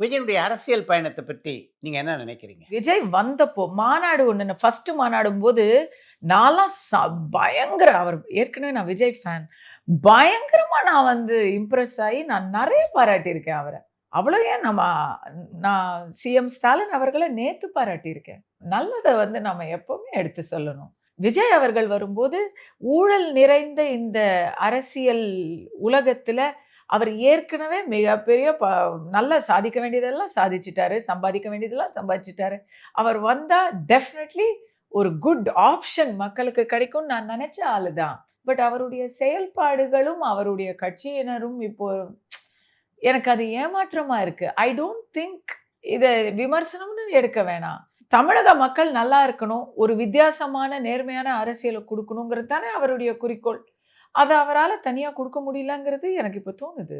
விஜயனுடைய அரசியல் பயணத்த பத்தி நீங்க என்ன நினைக்கிறீங்க? விஜய் வந்தப்போ மாநாடு ஒண்ணு ஃபர்ஸ்ட் மாநாடும்போது நான்லாம் பயங்கர அவர் ஏற்கனவே நான் விஜய் ஃபேன். பயங்கரமா நான் வந்து இம்ப்ரெஸ் ஆயி நான் நெறைய பாராட்டியிருக்கேன் அவர. அவ்வளோ ஏன் நான் சிஎம் ஸ்டாலின் அவர்கள நேத்து பாராட்டியிருக்கேன். நல்லத வந்து நம்ம எப்பவுமே எடுத்து சொல்லணும். விஜய் அவர்கள் வரும்போது ஊழல் நிறைந்த இந்த அரசியல் உலகத்துல அவர் ஏற்கனவே மிகப்பெரிய நல்லா சாதிக்க வேண்டியதெல்லாம் சாதிச்சுட்டாரு. சம்பாதிக்க வேண்டியதெல்லாம் சம்பாதிச்சுட்டாரு. அவர் வந்தா டெஃபினெட்லி ஒரு குட் ஆப்ஷன் மக்களுக்கு கிடைக்கும்னு நான் நெனச்ச ஆளு தான். பட் அவருடைய செயல்பாடுகளும், அவருடைய கட்சியினரும் இப்போ எனக்கு அது ஏமாற்றமா இருக்கு. ஐ டோன்ட் திங்க் இத விமர்சனம்னு எடுக்க வேணாம். தமிழக மக்கள் நல்லா இருக்கணும். ஒரு வித்தியாசமான, நேர்மையான அரசியல குடுக்கணுங்கிறது தானே அவருடைய குறிக்கோள். அத அவரால தனியா குடுக்க முடியலங்கிறது எனக்கு இப்ப தோணுது.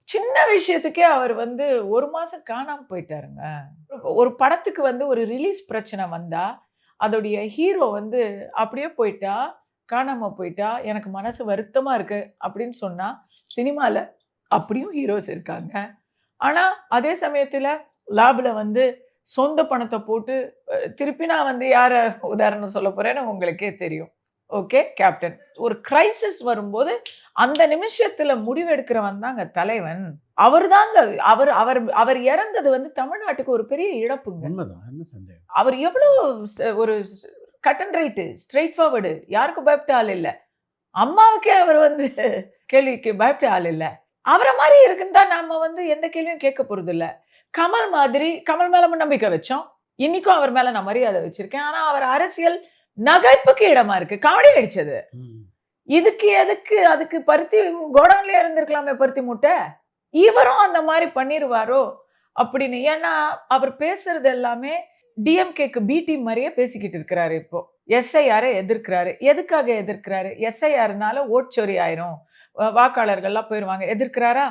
சின்ன விஷயத்துக்கே அவர் வந்து 1 மாசம் காணாம போயிட்டாருங்க. ஒரு படத்துக்கு வந்து ஒரு ரிலீஸ் பிரச்சனை வந்தா, அதோடைய ஹீரோ வந்து அப்படியே போயிட்டா, காணாம போயிட்டா, எனக்கு மனசு வருத்தமா இருக்கு அப்படின்னு சொன்னா, சினிமால அப்படியும் ஹீரோஸ் இருக்காங்க. ஆனா, அதே சமயத்துல லேப்ல வந்து சொந்த பணத்த போட்டு திருப்பி நான் வந்து யார உதாரணம் சொல்லப் போறேன்னு உங்களுக்கே தெரியும். Okay, captain. ஒரு கிரைசிஸ் வரும்போது, அந்த நிமிஷத்துல முடிவெடுக்கிறவன் தாங்க தலைவன். அவர் தாங்க அவர் அவர் அவர் இறந்தது வந்து தமிழ்நாட்டுக்கு ஒரு பெரிய இழப்புங்க. உண்மதான். என்ன சந்தேகம்? அவர் எவ்வளோ ஒரு cut and right, straightforward. யாருக்கும் பயப்பட்ட ஆள் இல்ல. அம்மாவுக்கே அவர் வந்து கேள்விக்கு பயப்பட்ட ஆள் இல்ல. அவர மாரி இருக்குன்னு தான் நாம வந்து எந்த கேள்வியும் கேட்க போறதில்ல. கமல் மாதிரி கமல் மேல நம்பிக்கை வச்சோம். இன்னைக்கும் அவர் மேல நான் மரியாதை வச்சிருக்கேன். ஆனா அவர் அரசியல் நகைப்புக்கு இடமா இருக்கு. காமெடி ஆயிடுச்சு அது. இதுக்கு எதுக்கு அதுக்கு பருத்தி கோடவுன்லயே இருந்திருக்கலாமே பருத்தி மூட்டை. இவரும் அந்த மாரி பண்ணிருவாரோ அப்படின்னு. ஏன்னா அவர் பேசுறது எல்லாமே டிஎம்கேக்கு பி டீம் மாரியே பேசிக்கிட்டு இருக்கிறாரு இப்போ. எஸ்ஐஆர எதிர்க்கிறாரு. எதுக்காக எதிர்க்கிறாரு? எஸ்ஐஆர்னால ஓட் சோரி ஆயிரும். வாக்காளர்கள்லாம் போயிருவாங்க. எதிர்க்கிறாரா?